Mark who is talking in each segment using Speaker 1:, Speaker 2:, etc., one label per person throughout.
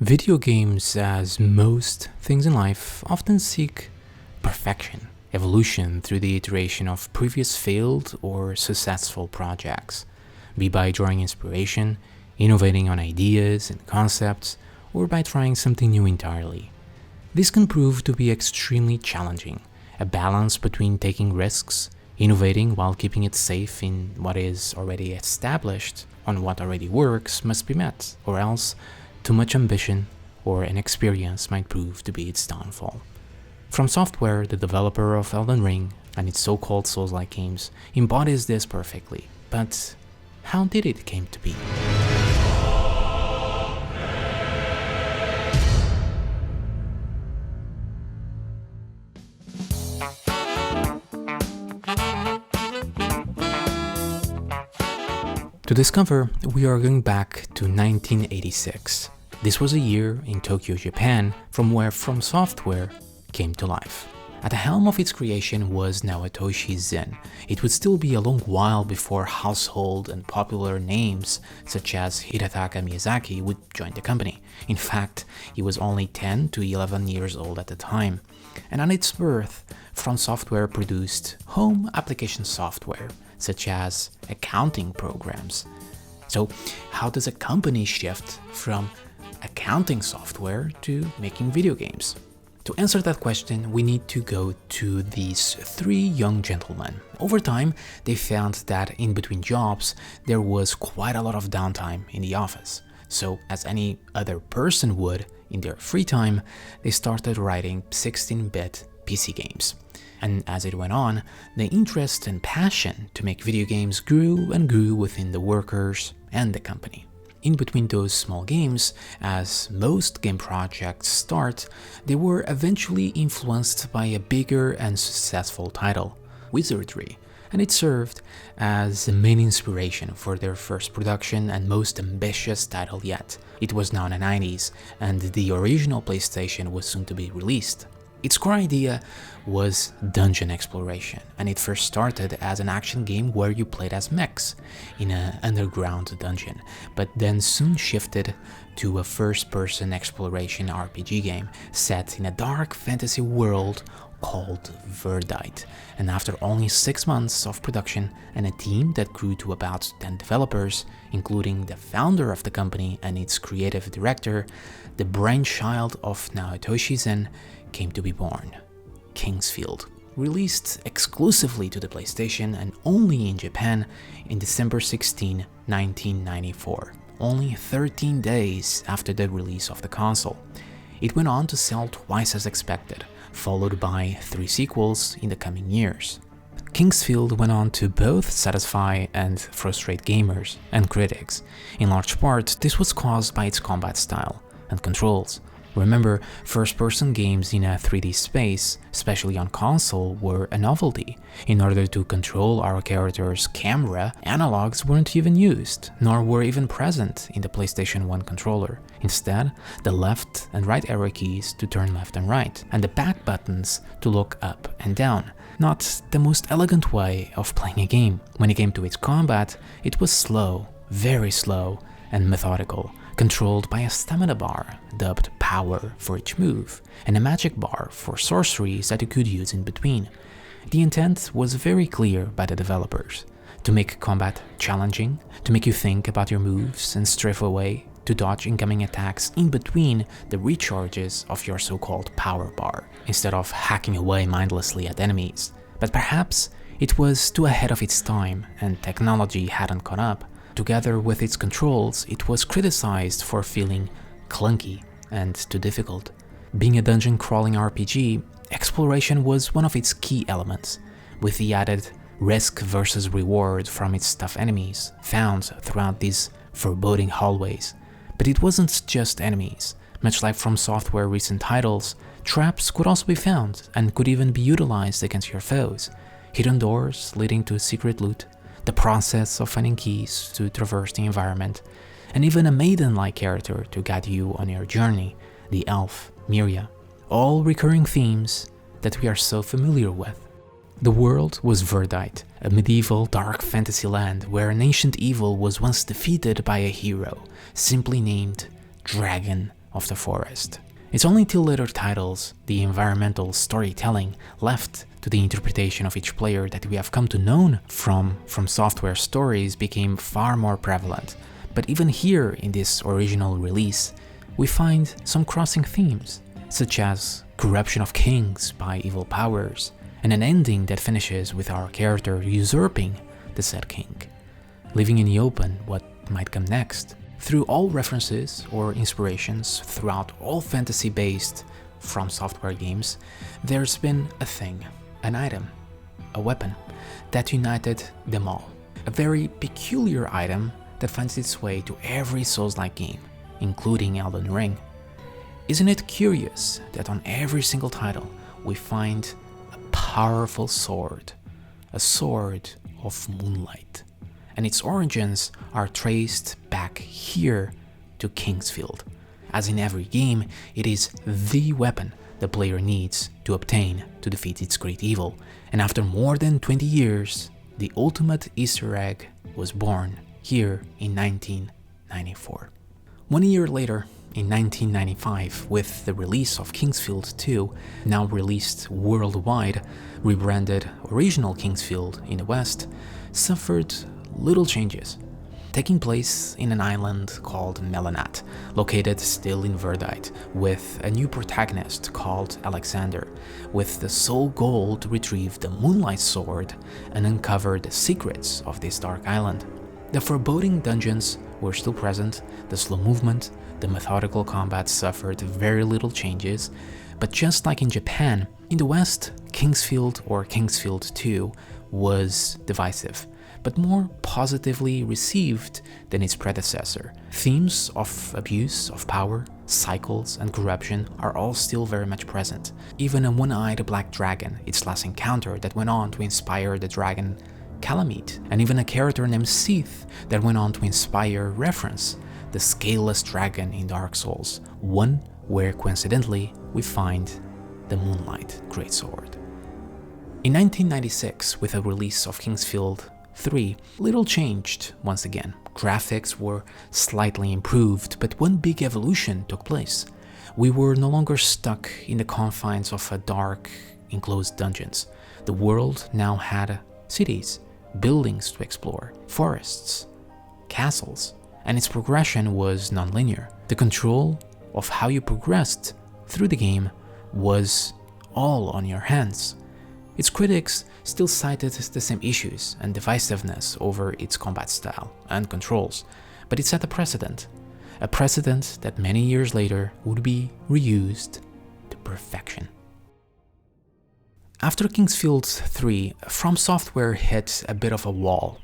Speaker 1: Video games, as most things in life, often seek perfection, evolution through the iteration of previous failed or successful projects, be by drawing inspiration, innovating on ideas and concepts, or by trying something new entirely. This can prove to be extremely challenging, a balance between taking risks, innovating while keeping it safe in what is already established on what already works must be met, or else too much ambition or inexperience might prove to be its downfall. FromSoftware, the developer of Elden Ring and its so-called Souls-like games, embodies this perfectly. But how did it came to be? To discover, we are going back to 1986. This was a year in Tokyo, Japan, from where FromSoftware came to life. At the helm of its creation was Naotoshi Zen. It would still be a long while before household and popular names such as Hidetaka Miyazaki would join the company. In fact, he was only 10 to 11 years old at the time. And on its birth, FromSoftware produced home application software, such as accounting programs. So, how does a company shift from accounting software to making video games? To answer that question, we need to go to these three young gentlemen. Over time, they found that in between jobs, there was quite a lot of downtime in the office. So, as any other person would, in their free time, they started writing 16-bit PC games. And as it went on, the interest and passion to make video games grew and grew within the workers and the company. In between those small games, as most game projects start, they were eventually influenced by a bigger and successful title, Wizardry, and it served as the main inspiration for their first production and most ambitious title yet. It was now in the 90s, and the original PlayStation was soon to be released. Its core idea was dungeon exploration, and it first started as an action game where you played as mechs in an underground dungeon, but then soon shifted to a first-person exploration RPG game set in a dark fantasy world called Verdite. And after only 6 months of production and a team that grew to about 10 developers, including the founder of the company and its creative director, the brainchild of Naotoshi Zen came to be born. Kingsfield, released exclusively to the PlayStation and only in Japan in December 16, 1994, only 13 days after the release of the console. It went on to sell twice as expected, followed by 3 sequels in the coming years. Kingsfield went on to both satisfy and frustrate gamers and critics. In large part, this was caused by its combat style and controls. Remember, first-person games in a 3D space, especially on console, were a novelty. In order to control our character's camera, analogs weren't even used, nor were even present in the PlayStation 1 controller. Instead, the left and right arrow keys to turn left and right, and the back buttons to look up and down. Not the most elegant way of playing a game. When it came to its combat, it was slow, very slow, and methodical, controlled by a stamina bar, dubbed power for each move, and a magic bar for sorceries that you could use in between. The intent was very clear by the developers: to make combat challenging, to make you think about your moves and strafe away, to dodge incoming attacks in between the recharges of your so-called power bar, instead of hacking away mindlessly at enemies. But perhaps it was too ahead of its time and technology hadn't caught up. Together with its controls, it was criticized for feeling clunky and too difficult. Being a dungeon-crawling RPG, exploration was one of its key elements, with the added risk versus reward from its tough enemies found throughout these foreboding hallways. But it wasn't just enemies. Much like FromSoftware recent titles, traps could also be found and could even be utilized against your foes. Hidden doors leading to secret loot, the process of finding keys to traverse the environment, and even a maiden-like character to guide you on your journey, the elf, Miria. All recurring themes that we are so familiar with. The world was Verdite, a medieval dark fantasy land where an ancient evil was once defeated by a hero, simply named Dragon of the forest. It's only till later titles, the environmental storytelling left to the interpretation of each player, that we have come to know from software stories became far more prevalent. But even here in this original release, we find some crossing themes, such as corruption of kings by evil powers, and an ending that finishes with our character usurping the said king, leaving in the open what might come next. Through all references or inspirations throughout all fantasy-based FromSoftware games, there's been a thing, an item, a weapon, that united them all. A very peculiar item that finds its way to every Souls-like game, including Elden Ring. Isn't it curious that on every single title we find a powerful sword, a sword of moonlight, and its origins are traced back here to Kingsfield. As in every game, it is the weapon the player needs to obtain to defeat its great evil, and after more than 20 years, the ultimate Easter egg was born here in 1994. 1 year later, in 1995, with the release of Kingsfield 2, now released worldwide, rebranded original Kingsfield in the West, suffered little changes, taking place in an island called Melanat, located still in Verdite, with a new protagonist called Alexander, with the sole goal to retrieve the Moonlight Sword and uncover the secrets of this dark island. The foreboding dungeons were still present, the slow movement, the methodical combat suffered very little changes, but just like in Japan, in the West, Kingsfield or Kingsfield 2 was divisive, but more positively received than its predecessor. Themes of abuse of power, cycles, and corruption are all still very much present. Even a one-eyed black dragon, its last encounter that went on to inspire the dragon Calamite, and even a character named Seath that went on to inspire Reference, the scaleless dragon in Dark Souls, one where coincidentally we find the Moonlight Greatsword. In 1996, with the release of Kingsfield 3, little changed once again. Graphics were slightly improved, but one big evolution took place. We were no longer stuck in the confines of a dark, enclosed dungeons. The world now had cities, buildings to explore, forests, castles, and its progression was non-linear. The control of how you progressed through the game was all on your hands. Its critics still cited the same issues and divisiveness over its combat style and controls, but it set a precedent that many years later would be reused to perfection. After Kingsfield 3, FromSoftware hit a bit of a wall.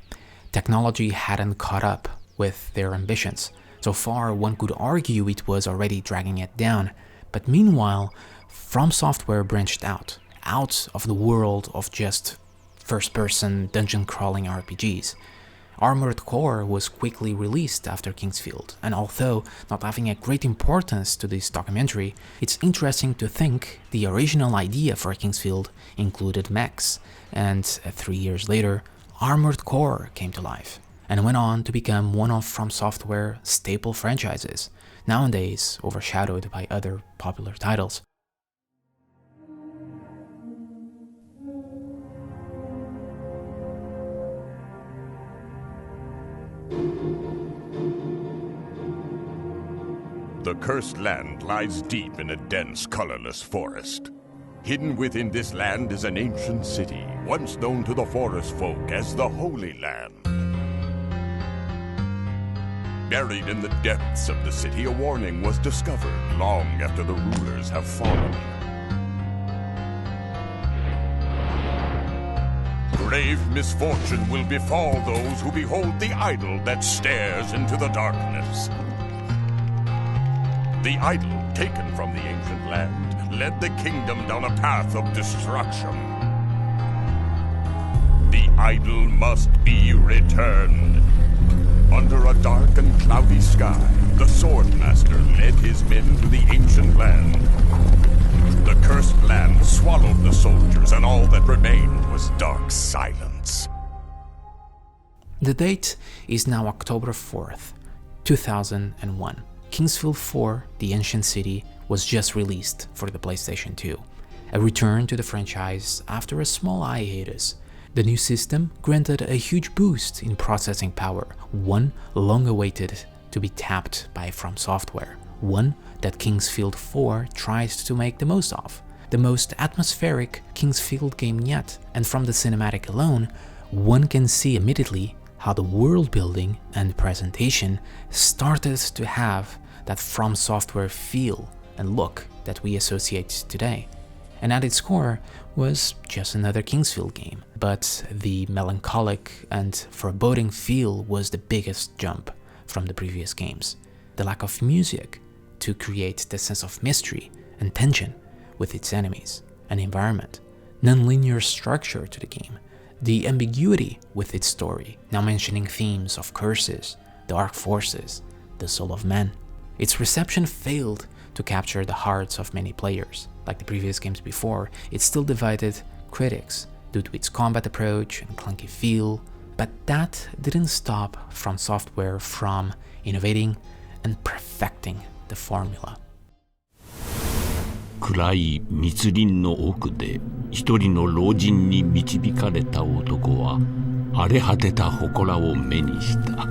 Speaker 1: Technology hadn't caught up with their ambitions. So far, one could argue it was already dragging it down, but meanwhile, FromSoftware branched out of the world of just first-person dungeon-crawling RPGs. Armored Core was quickly released after Kingsfield, and although not having a great importance to this documentary, it's interesting to think the original idea for Kingsfield included mechs, and 3 years later, Armored Core came to life, and went on to become one of FromSoftware staple franchises, nowadays overshadowed by other popular titles.
Speaker 2: The cursed land lies deep in a dense, colorless forest. Hidden within this land is an ancient city, once known to the forest folk as the Holy Land. Buried in the depths of the city, a warning was discovered long after the rulers have fallen. Grave misfortune will befall those who behold the idol that stares into the darkness. The idol, taken from the ancient land, led the kingdom down a path of destruction. The idol must be returned. Under a dark and cloudy sky, the Swordmaster led his men to the ancient land. The cursed land swallowed the soldiers, and all that remained was dark silence.
Speaker 1: The date is now October 4th, 2001. Kingsfield 4: The Ancient City was just released for the PlayStation 2, a return to the franchise after a small hiatus. The new system granted a huge boost in processing power, one long awaited to be tapped by FromSoftware, one that Kingsfield 4 tried to make the most of. The most atmospheric Kingsfield game yet, and from the cinematic alone, one can see immediately how the world building and presentation started to have that FromSoftware feel and look that we associate today. And at its core was just another Kingsfield game, but the melancholic and foreboding feel was the biggest jump from the previous games. The lack of music to create the sense of mystery and tension with its enemies and environment, non-linear structure to the game, the ambiguity with its story, now mentioning themes of curses, dark forces, the soul of man. Its reception failed to capture the hearts of many players. Like the previous games before, it still divided critics due to its combat approach and clunky feel, but that didn't stop FromSoftware from innovating and perfecting the formula.
Speaker 3: 暗い密林の奥で一人の老人に導かれた男は荒れ果てた祠を目にした。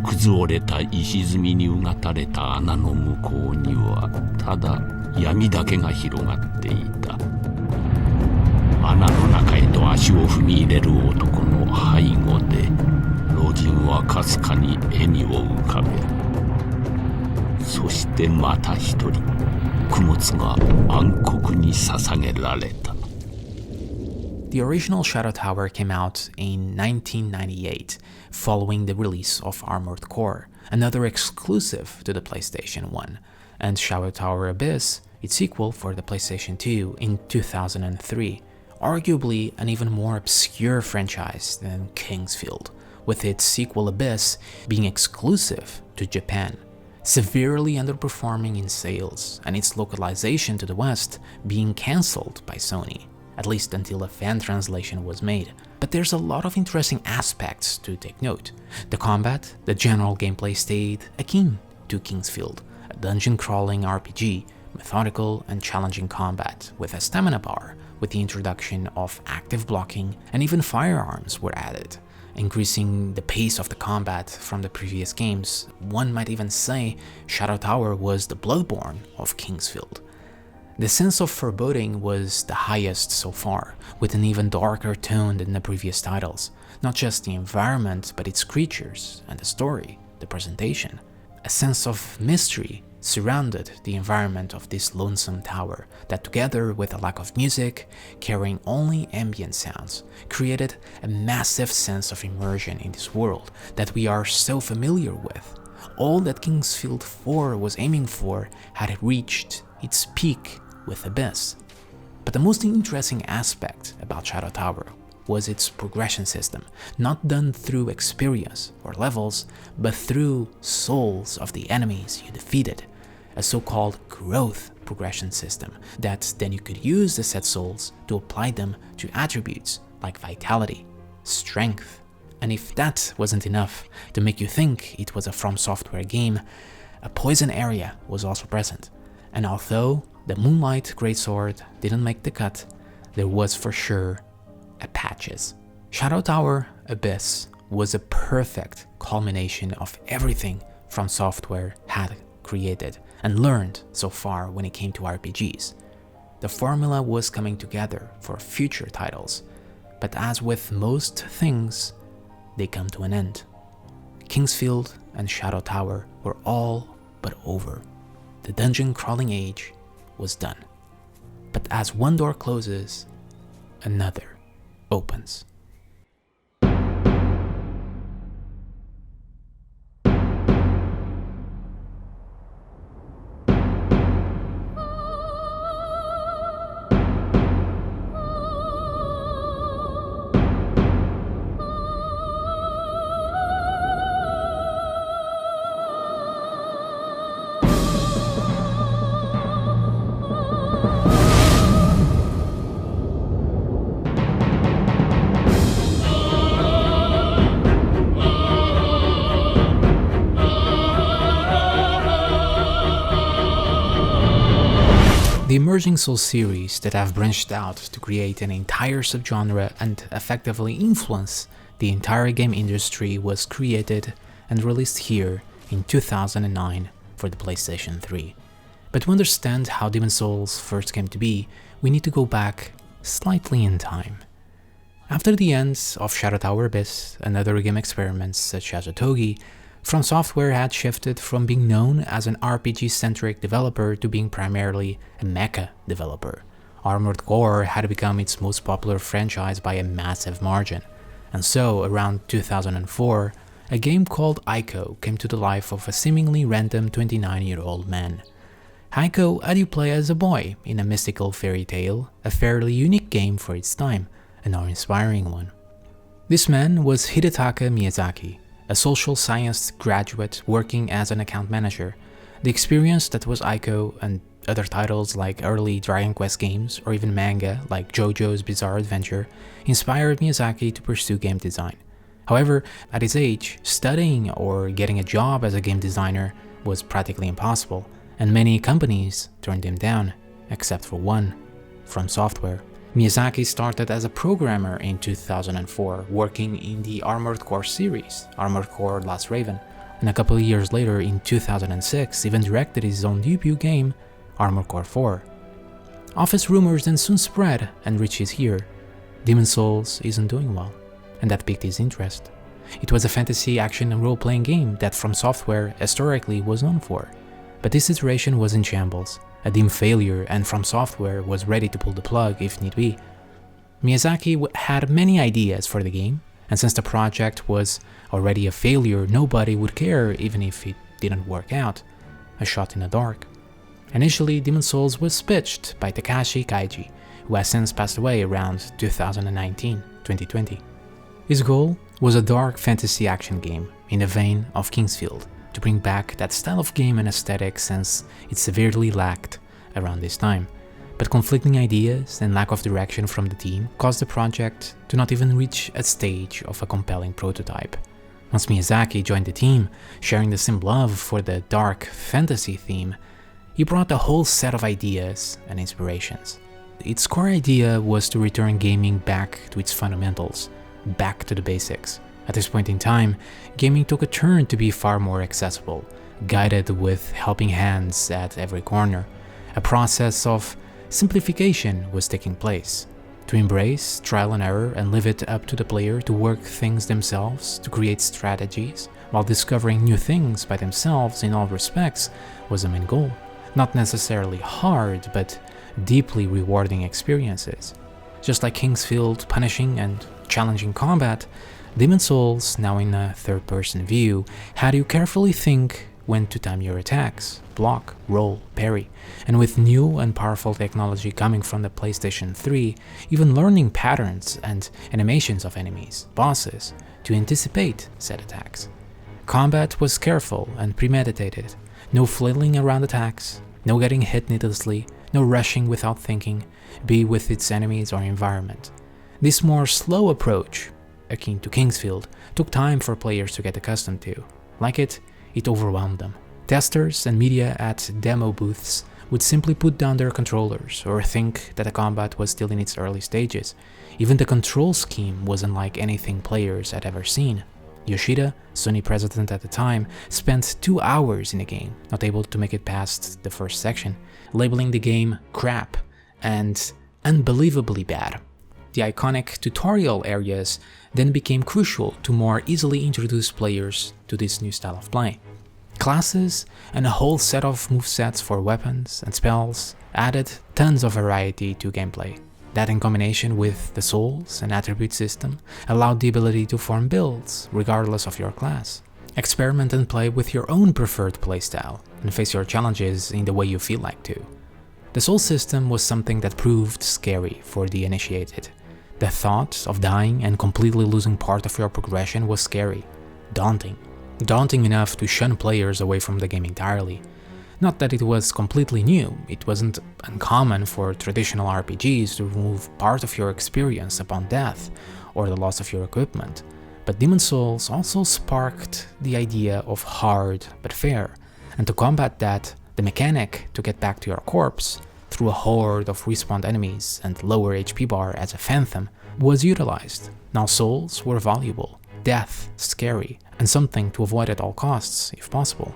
Speaker 3: 崩折れた石積みにうがたれた穴の向こうにはただ闇だけが広がっていた。穴の中へと足を踏み入れる男の背後で老人はかすかに笑みを浮かべ、そしてまた一人供物が暗黒に捧げられた。
Speaker 1: The original Shadow Tower came out in 1998, following the release of Armored Core, another exclusive to the PlayStation 1, and Shadow Tower Abyss, its sequel for the PlayStation 2 in 2003, arguably an even more obscure franchise than Kingsfield, with its sequel Abyss being exclusive to Japan, severely underperforming in sales, and its localization to the West being cancelled by Sony, at least until a fan translation was made. But there's a lot of interesting aspects to take note. The combat, the general gameplay stayed akin to Kingsfield, a dungeon-crawling RPG, methodical and challenging combat with a stamina bar, with the introduction of active blocking, and even firearms were added, increasing the pace of the combat from the previous games. One might even say Shadow Tower was the Bloodborne of Kingsfield. The sense of foreboding was the highest so far, with an even darker tone than the previous titles. Not just the environment, but its creatures and the story, the presentation. A sense of mystery surrounded the environment of this lonesome tower that, together with a lack of music, carrying only ambient sounds, created a massive sense of immersion in this world that we are so familiar with. All that Kingsfield 4 was aiming for had reached its peak with Abyss. But the most interesting aspect about Shadow Tower was its progression system, not done through experience or levels, but through souls of the enemies you defeated, a so-called growth progression system that then you could use the said souls to apply them to attributes like vitality, strength. And if that wasn't enough to make you think it was a FromSoftware game, a poison area was also present. And although the Moonlight Greatsword didn't make the cut, there was for sure a patches. Shadow Tower Abyss was a perfect culmination of everything FromSoftware had created and learned so far when it came to RPGs. The formula was coming together for future titles, but as with most things, they come to an end. Kingsfield and Shadow Tower were all but over. The dungeon crawling age was done. But as one door closes, another opens. The emerging Souls series that have branched out to create an entire subgenre and effectively influence the entire game industry was created and released here in 2009 for the PlayStation 3. But to understand how Demon's Souls first came to be, we need to go back slightly in time. After the end of Shadow Tower Abyss and other game experiments such as Otogi, FromSoftware had shifted from being known as an RPG-centric developer to being primarily a mecha developer. Armored Core had become its most popular franchise by a massive margin, and so around 2004, a game called Ico came to the life of a seemingly random 29-year-old man. Ico had you play as a boy in a mystical fairy tale, a fairly unique game for its time, an awe-inspiring one. This man was Hidetaka Miyazaki, a social science graduate working as an account manager. The experience that was Ico and other titles like early Dragon Quest games or even manga like JoJo's Bizarre Adventure inspired Miyazaki to pursue game design. However, at his age, studying or getting a job as a game designer was practically impossible, and many companies turned him down, except for one, FromSoftware. Miyazaki started as a programmer in 2004, working in the Armored Core series, Armored Core Last Raven, and a couple of years later, in 2006, even directed his own debut game, Armored Core 4. Office rumors then soon spread and reached his ear. Demon's Souls isn't doing well, and that piqued his interest. It was a fantasy, action, and role-playing game that FromSoftware historically was known for, but this iteration was in shambles, a dim failure, and FromSoftware was ready to pull the plug if need be. Miyazaki had many ideas for the game, and since the project was already a failure, nobody would care even if it didn't work out. A shot in the dark. Initially, Demon's Souls was pitched by Takashi Kaiji, who has since passed away around 2019-2020. His goal was a dark fantasy action game in the vein of Kingsfield, to bring back that style of game and aesthetic since it severely lacked around this time. But conflicting ideas and lack of direction from the team caused the project to not even reach a stage of a compelling prototype. Once Miyazaki joined the team, sharing the same love for the dark fantasy theme, he brought a whole set of ideas and inspirations. Its core idea was to return gaming back to its fundamentals, back to the basics. At this point in time, gaming took a turn to be far more accessible, guided with helping hands at every corner. A process of simplification was taking place. To embrace trial and error and leave it up to the player to work things themselves, to create strategies, while discovering new things by themselves in all respects was the main goal. Not necessarily hard, but deeply rewarding experiences. Just like Kingsfield punishing and challenging combat, Demon's Souls, now in a third-person view, had you carefully think when to time your attacks, block, roll, parry, and with new and powerful technology coming from the PlayStation 3, even learning patterns and animations of enemies, bosses, to anticipate said attacks. Combat was careful and premeditated, no flailing around attacks, no getting hit needlessly, no rushing without thinking, be with its enemies or environment. This more slow approach, akin to Kingsfield, took time for players to get accustomed to. Like it overwhelmed them. Testers and media at demo booths would simply put down their controllers or think that the combat was still in its early stages. Even the control scheme was unlike anything players had ever seen. Yoshida, Sony president at the time, spent 2 hours in the game, not able to make it past the first section, labeling the game crap and unbelievably bad. The iconic tutorial areas then became crucial to more easily introduce players to this new style of play. Classes and a whole set of movesets for weapons and spells added tons of variety to gameplay. That in combination with the souls and attribute system allowed the ability to form builds regardless of your class. Experiment and play with your own preferred playstyle and face your challenges in the way you feel like to. The soul system was something that proved scary for the initiated. The thought of dying and completely losing part of your progression was scary, daunting enough to shun players away from the game entirely. Not that it was completely new, it wasn't uncommon for traditional RPGs to remove part of your experience upon death or the loss of your equipment, but Demon's Souls also sparked the idea of hard but fair, and to combat that, the mechanic to get back to your corpse through a horde of respawned enemies and lower HP bar as a phantom was utilized. Now souls were valuable, death scary, and something to avoid at all costs if possible.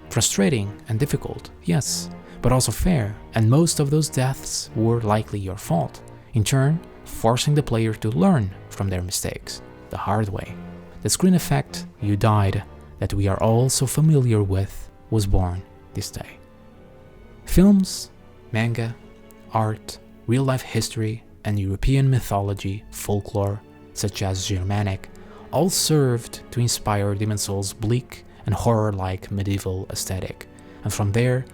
Speaker 1: Frustrating and difficult, yes, but also fair, and most of those deaths were likely your fault, in turn forcing the player to learn from their mistakes, the hard way. The screen effect, "you died," that we are all so familiar with, was born this day. Films, manga, art, real-life history, and European mythology, folklore, such as Germanic, all served to inspire Demon's Souls' bleak and horror-like medieval aesthetic, and from there,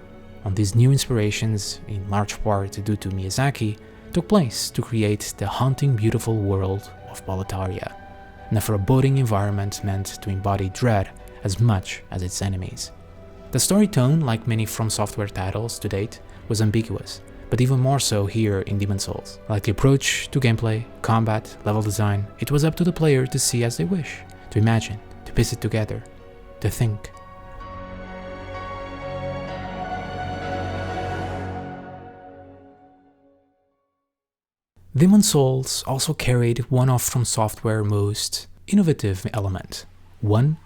Speaker 1: on these new inspirations, in large part due to Miyazaki, took place to create the haunting beautiful world of Boletaria, and a foreboding environment meant to embody dread as much as its enemies. The story tone, like many FromSoftware titles to date, was ambiguous, but even more so here in Demon's Souls. Like the approach to gameplay, combat, level design, it was up to the player to see as they wish, to imagine, to piece it together, to think. Demon's Souls also carried one of FromSoftware's most innovative elements, one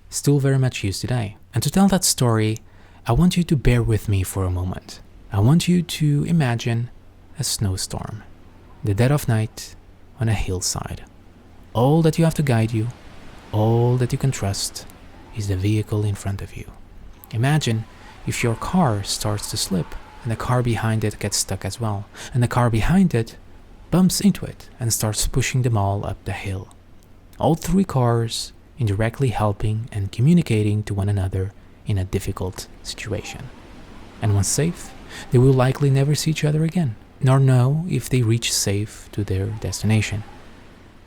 Speaker 1: still very much used today. And to tell that story, I want you to bear with me for a moment. I want you to imagine a snowstorm, the dead of night on a hillside. All that you have to guide you, all that you can trust, is the vehicle in front of you. Imagine if your car starts to slip, and the car behind it gets stuck as well, and the car behind it bumps into it and starts pushing them all up the hill. All three cars indirectly helping and communicating to one another in a difficult situation. And once safe, they will likely never see each other again, nor know if they reach safe to their destination.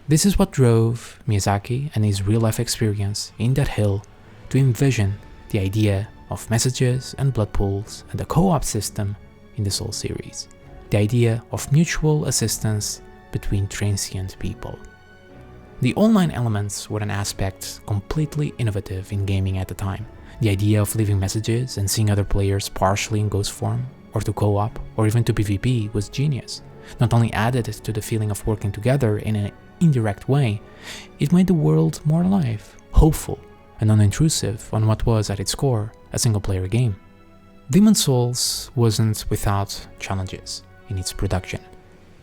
Speaker 1: This is what drove Miyazaki and his real-life experience in that hill to envision the idea of messages and blood pools and the co-op system in the Soul series. The idea of mutual assistance between transient people. The online elements were an aspect completely innovative in gaming at the time. The idea of leaving messages and seeing other players partially in ghost form, or to co-op, or even to PvP was genius. Not only added to the feeling of working together in an indirect way, it made the world more alive, hopeful, and non-intrusive on what was at its core a single-player game. Demon's Souls wasn't without challenges in its production.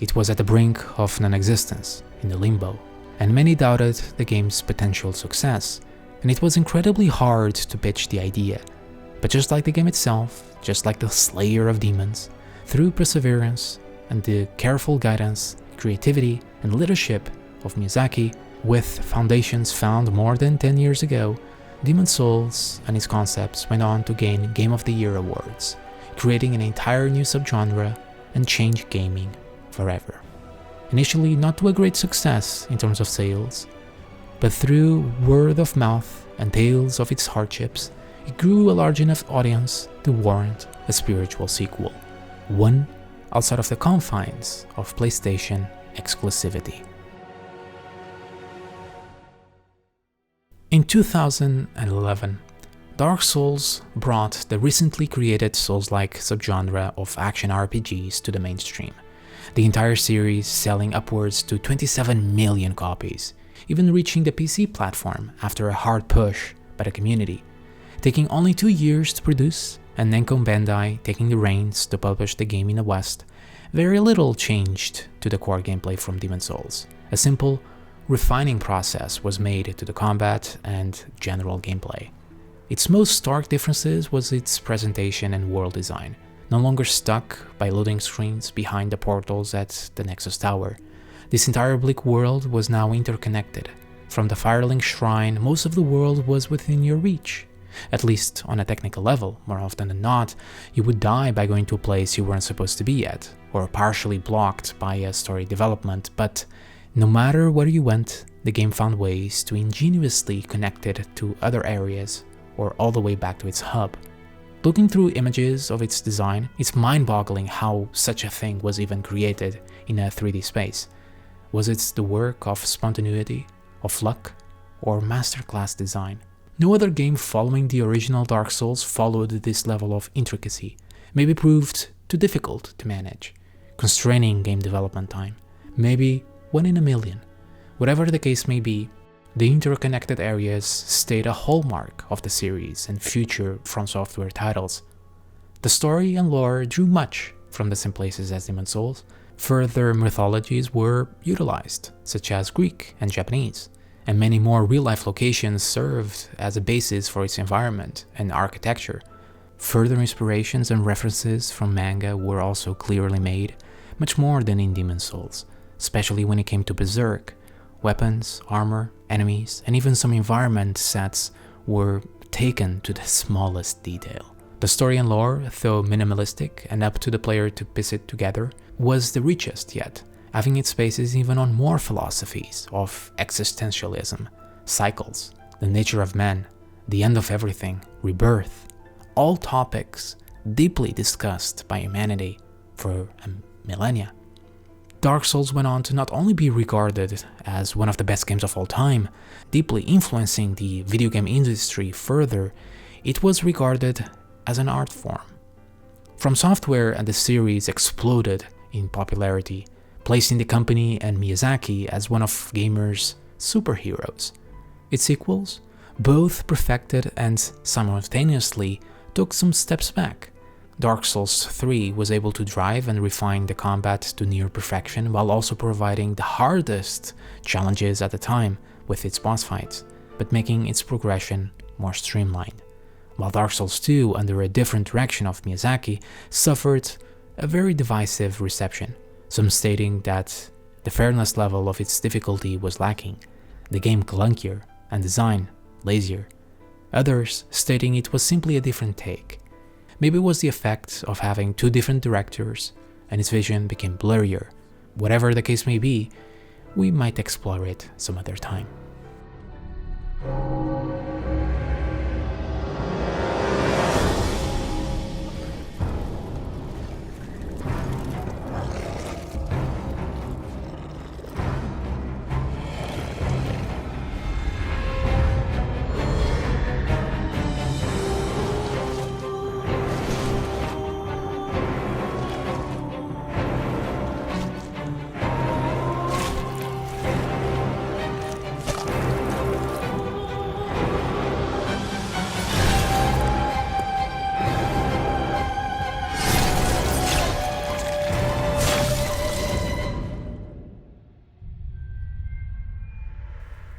Speaker 1: It was at the brink of non-existence, in the limbo, and many doubted the game's potential success, and it was incredibly hard to pitch the idea. But just like the game itself, just like the Slayer of Demons, through perseverance and the careful guidance, creativity, and leadership of Miyazaki, with foundations found more than 10 years ago, Demon's Souls and its concepts went on to gain Game of the Year awards, creating an entire new subgenre and change gaming forever. Initially not to a great success in terms of sales, but through word of mouth and tales of its hardships, it grew a large enough audience to warrant a spiritual sequel, one outside of the confines of PlayStation exclusivity. In 2011, Dark Souls brought the recently created Souls-like subgenre of action RPGs to the mainstream, the entire series selling upwards to 27 million copies, even reaching the PC platform after a hard push by the community, taking only 2 years to produce, and Namco Bandai taking the reins to publish the game in the West. Very little changed to the core gameplay from Demon's Souls. A simple, refining process was made to the combat and general gameplay. Its most stark differences was its presentation and world design, no longer stuck by loading screens behind the portals at the Nexus Tower. This entire bleak world was now interconnected. From the Firelink Shrine, most of the world was within your reach. At least on a technical level, more often than not, you would die by going to a place you weren't supposed to be at, or partially blocked by a story development, but no matter where you went, the game found ways to ingeniously connect it to other areas, or all the way back to its hub. Looking through images of its design, it's mind-boggling how such a thing was even created in a 3D space. Was it the work of spontaneity, of luck, or masterclass design? No other game following the original Dark Souls followed this level of intricacy, maybe proved too difficult to manage, constraining game development time, maybe 1 in a million. Whatever the case may be, the interconnected areas stayed a hallmark of the series and future FromSoftware titles. The story and lore drew much from the same places as Demon's Souls. Further mythologies were utilized, such as Greek and Japanese, and many more real-life locations served as a basis for its environment and architecture. Further inspirations and references from manga were also clearly made, much more than in Demon's Souls, especially when it came to Berserk. Weapons, armor, enemies, and even some environment sets were taken to the smallest detail. The story and lore, though minimalistic and up to the player to piece it together, was the richest yet, having its basis even on more philosophies of existentialism, cycles, the nature of man, the end of everything, rebirth, all topics deeply discussed by humanity for millennia. Dark Souls went on to not only be regarded as one of the best games of all time, deeply influencing the video game industry further, it was regarded as an art form. FromSoftware and the series exploded in popularity, placing the company and Miyazaki as one of gamers' superheroes. Its sequels both perfected and simultaneously took some steps back. Dark Souls 3 was able to drive and refine the combat to near perfection while also providing the hardest challenges at the time with its boss fights, but making its progression more streamlined. While Dark Souls 2, under a different direction of Miyazaki, suffered a very divisive reception, some stating that the fairness level of its difficulty was lacking, the game clunkier and design lazier, others stating it was simply a different take. Maybe it was the effect of having two different directors and its vision became blurrier. Whatever the case may be, we might explore it some other time.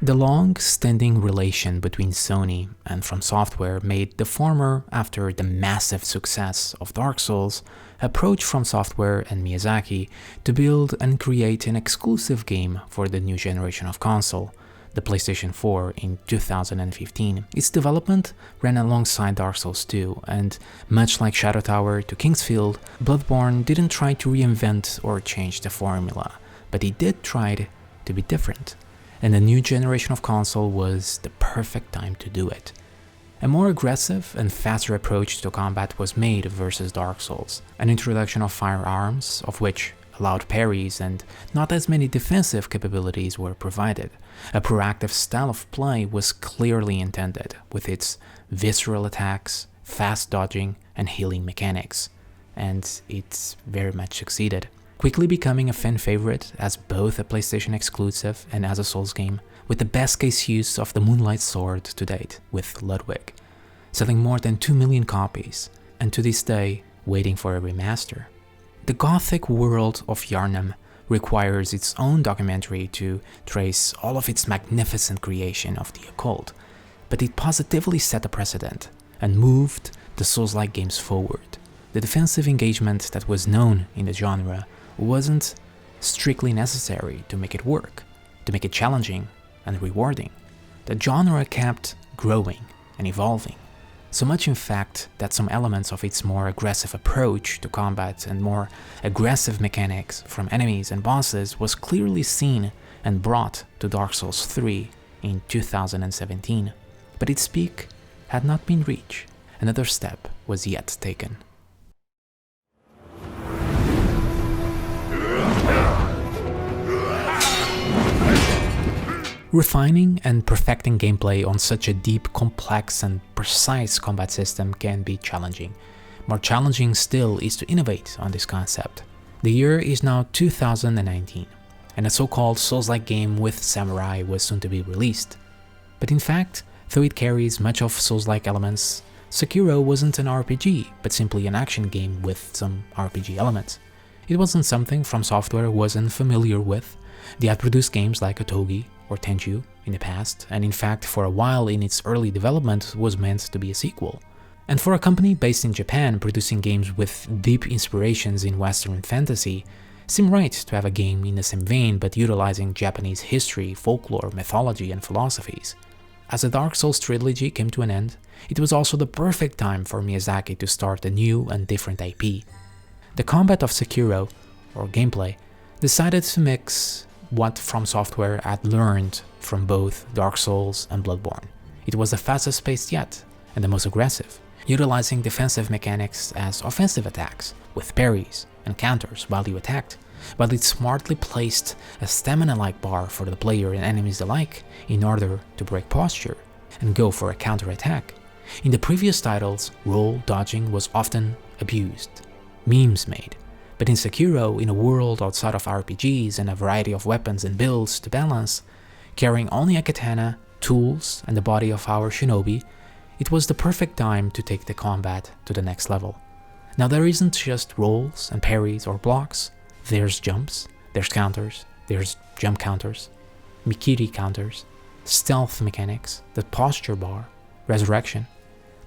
Speaker 1: The long-standing relation between Sony and FromSoftware made the former, after the massive success of Dark Souls, approach FromSoftware and Miyazaki to build and create an exclusive game for the new generation of console, the PlayStation 4, in 2015. Its development ran alongside Dark Souls 2, and much like Shadow Tower to Kingsfield, Bloodborne didn't try to reinvent or change the formula, but it did try to be different. And the new generation of console was the perfect time to do it. A more aggressive and faster approach to combat was made versus Dark Souls, an introduction of firearms, of which allowed parries and not as many defensive capabilities were provided. A proactive style of play was clearly intended, with its visceral attacks, fast dodging, and healing mechanics, and it very much succeeded, quickly becoming a fan favorite as both a PlayStation exclusive and as a Souls game, with the best case use of the Moonlight Sword to date with Ludwig, selling more than 2 million copies, and to this day waiting for a remaster. The gothic world of Yharnam requires its own documentary to trace all of its magnificent creation of the occult, but it positively set a precedent and moved the Souls-like games forward. The defensive engagement that was known in the genre wasn't strictly necessary to make it work, to make it challenging and rewarding. The genre kept growing and evolving, so much in fact that some elements of its more aggressive approach to combat and more aggressive mechanics from enemies and bosses was clearly seen and brought to Dark Souls 3 in 2017. But its peak had not been reached, another step was yet taken. Refining and perfecting gameplay on such a deep, complex, and precise combat system can be challenging, More challenging still is to innovate on this concept. The year is now 2019, and a so-called Souls-like game with samurai was soon to be released. But in fact, though it carries much of Souls-like elements, Sekiro wasn't an RPG, but simply an action game with some RPG elements. It wasn't something FromSoftware wasn't familiar with. They had produced games like Otogi or Tenchu in the past, and in fact for a while in its early development was meant to be a sequel. And for a company based in Japan producing games with deep inspirations in Western fantasy, seemed right to have a game in the same vein but utilizing Japanese history, folklore, mythology and philosophies. As the Dark Souls trilogy came to an end, it was also the perfect time for Miyazaki to start a new and different IP. The combat of Sekiro, or gameplay, decided to mix what FromSoftware had learned from both Dark Souls and Bloodborne. It was the fastest paced yet, and the most aggressive, utilizing defensive mechanics as offensive attacks, with parries and counters while you attacked, but it smartly placed a stamina-like bar for the player and enemies alike in order to break posture and go for a counter-attack. In the previous titles, roll dodging was often abused, memes made, but in Sekiro, in a world outside of RPGs and a variety of weapons and builds to balance, carrying only a katana, tools, and the body of our shinobi, it was the perfect time to take the combat to the next level. Now there isn't just rolls and parries or blocks, there's jumps, there's counters, there's jump counters, mikiri counters, stealth mechanics, the posture bar, resurrection.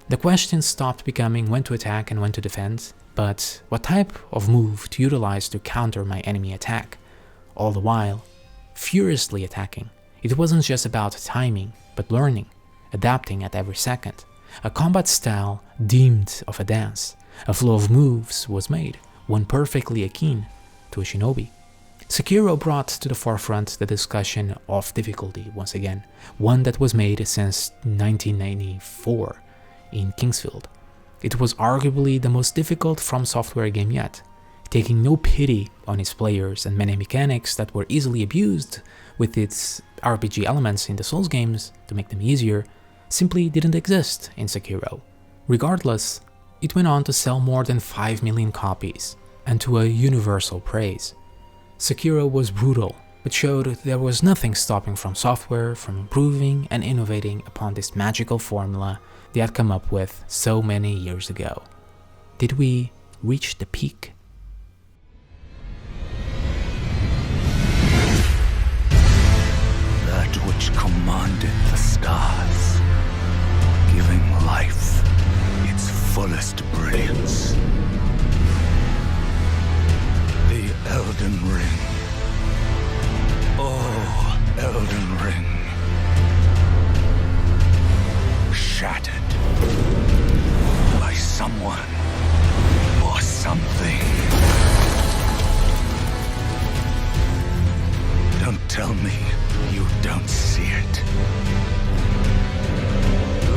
Speaker 1: The question stopped becoming when to attack and when to defend, but what type of move to utilize to counter my enemy attack, all the while furiously attacking. It wasn't just about timing, but learning, adapting at every second. A combat style deemed of a dance, a flow of moves was made, one perfectly akin to a shinobi. Sekiro brought to the forefront the discussion of difficulty once again, one that was made since 1994 in Kingsfield. It was arguably the most difficult FromSoftware game yet, taking no pity on its players, and many mechanics that were easily abused with its RPG elements in the Souls games to make them easier simply didn't exist in Sekiro. Regardless, it went on to sell more than 5 million copies, and to a universal praise. Sekiro was brutal, but showed there was nothing stopping FromSoftware from improving and innovating upon this magical formula they had come up with so many years ago. Did we reach the peak?
Speaker 4: That which commanded the stars, giving life its fullest brilliance. The Elden Ring. Oh, Elden Ring. Shattered by someone or something. Don't tell me you don't see it.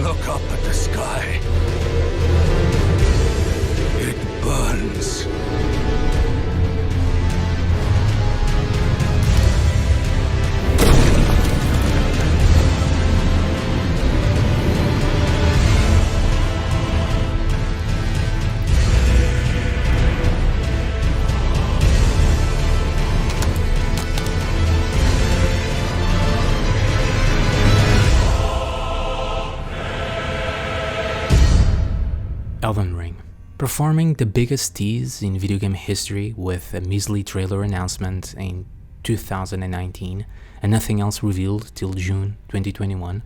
Speaker 4: Look up at the sky. It burns.
Speaker 1: Elden Ring, performing the biggest tease in video game history with a measly trailer announcement in 2019 and nothing else revealed till June 2021.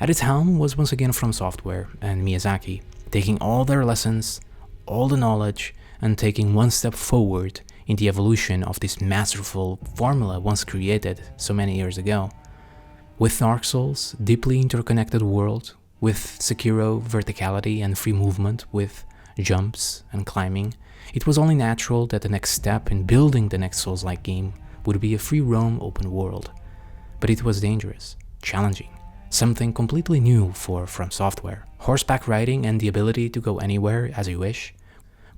Speaker 1: At its helm was once again FromSoftware and Miyazaki, taking all their lessons, all the knowledge, and taking one step forward in the evolution of this masterful formula once created so many years ago. With Dark Souls' deeply interconnected world, with Sekiro verticality and free movement with jumps and climbing, it was only natural that the next step in building the next Souls-like game would be a free roam open world. But it was dangerous, challenging, something completely new for FromSoftware. Horseback riding and the ability to go anywhere as you wish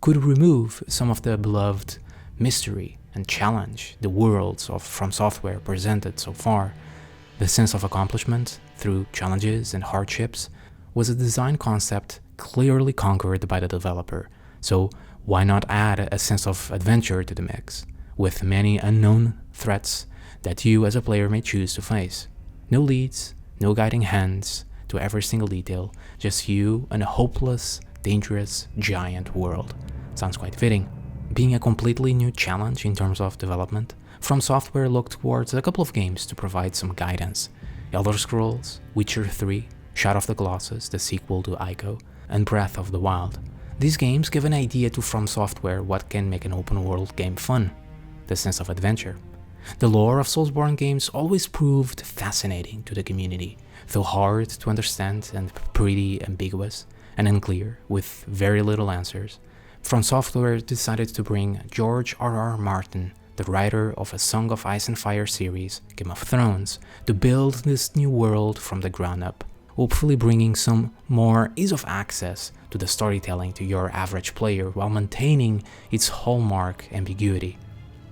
Speaker 1: could remove some of the beloved mystery and challenge the worlds of FromSoftware presented so far. The sense of accomplishment through challenges and hardships was a design concept clearly conquered by the developer, So why not add a sense of adventure to the mix, with many unknown threats that you as a player may choose to face? No leads, no guiding hands to every single detail, just you and a hopeless, dangerous, giant world. Sounds quite fitting. Being a completely new challenge in terms of development, FromSoftware looked towards a couple of games to provide some guidance. Elder Scrolls, Witcher 3, Shadow of the Colossus, the sequel to Ico, and Breath of the Wild. These games give an idea to FromSoftware what can make an open-world game fun, the sense of adventure. The lore of Soulsborne games always proved fascinating to the community, though hard to understand and pretty ambiguous and unclear, with very little answers. FromSoftware decided to bring George R.R. Martin, the writer of A Song of Ice and Fire series, Game of Thrones, to build this new world from the ground up, hopefully bringing some more ease of access to the storytelling to your average player while maintaining its hallmark ambiguity.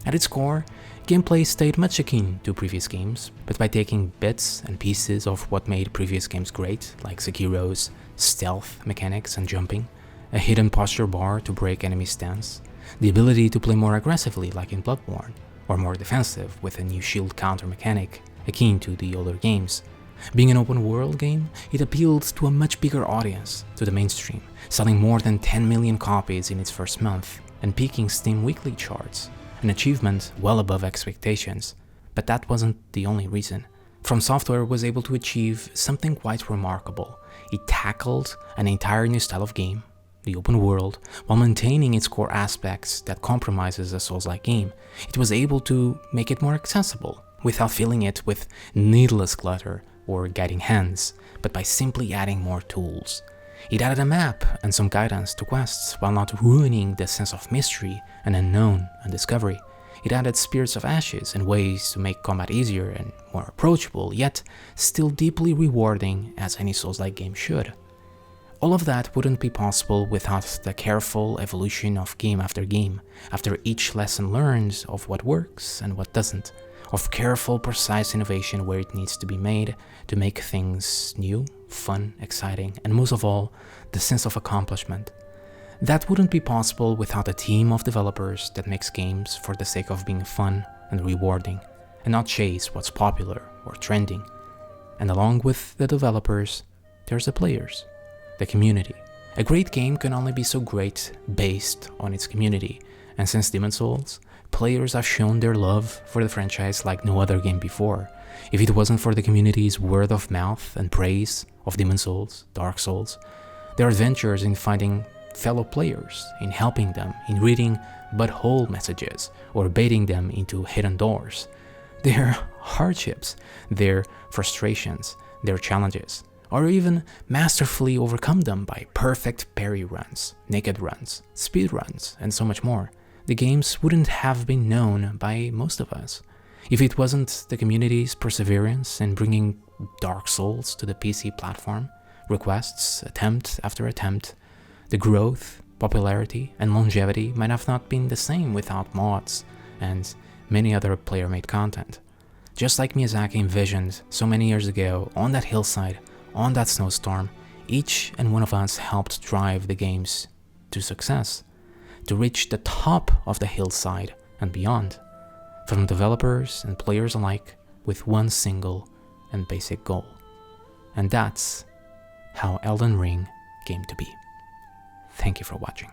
Speaker 1: At its core, gameplay stayed much akin to previous games, but by taking bits and pieces of what made previous games great, like Sekiro's stealth mechanics and jumping, a hidden posture bar to break enemy stance, the ability to play more aggressively like in Bloodborne, or more defensive with a new shield counter mechanic akin to the older games. Being an open world game, it appealed to a much bigger audience, to the mainstream, selling more than 10 million copies in its first month, and peaking Steam weekly charts, an achievement well above expectations. But that wasn't the only reason. FromSoftware was able to achieve something quite remarkable. It tackled an entire new style of game, the open world, while maintaining its core aspects that compromises a Souls-like game. It was able to make it more accessible, without filling it with needless clutter or guiding hands, but by simply adding more tools. It added a map and some guidance to quests while not ruining the sense of mystery and unknown and discovery. It added Spirits of Ashes and ways to make combat easier and more approachable, yet still deeply rewarding as any Souls-like game should. All of that wouldn't be possible without the careful evolution of game after game, after each lesson learned of what works and what doesn't, of careful, precise innovation where it needs to be made to make things new, fun, exciting, and most of all, the sense of accomplishment. That wouldn't be possible without a team of developers that makes games for the sake of being fun and rewarding, and not chase what's popular or trending. And along with the developers, there's the players, the community. A great game can only be so great based on its community, and since Demon's Souls, players have shown their love for the franchise like no other game before. If it wasn't for the community's word of mouth and praise of Demon's Souls, Dark Souls, their adventures in finding fellow players, in helping them, in reading butthole messages or baiting them into hidden doors, their hardships, their frustrations, their challenges, or even masterfully overcome them by perfect parry runs, naked runs, speed runs, and so much more, the games wouldn't have been known by most of us. If it wasn't the community's perseverance in bringing Dark Souls to the PC platform, requests, attempt after attempt, the growth, popularity, and longevity might have not been the same without mods and many other player-made content. Just like Miyazaki envisioned so many years ago on that hillside, on that snowstorm, each and one of us helped drive the games to success, to reach the top of the hillside and beyond, from developers and players alike with one single and basic goal. And that's how Elden Ring came to be. Thank you for watching.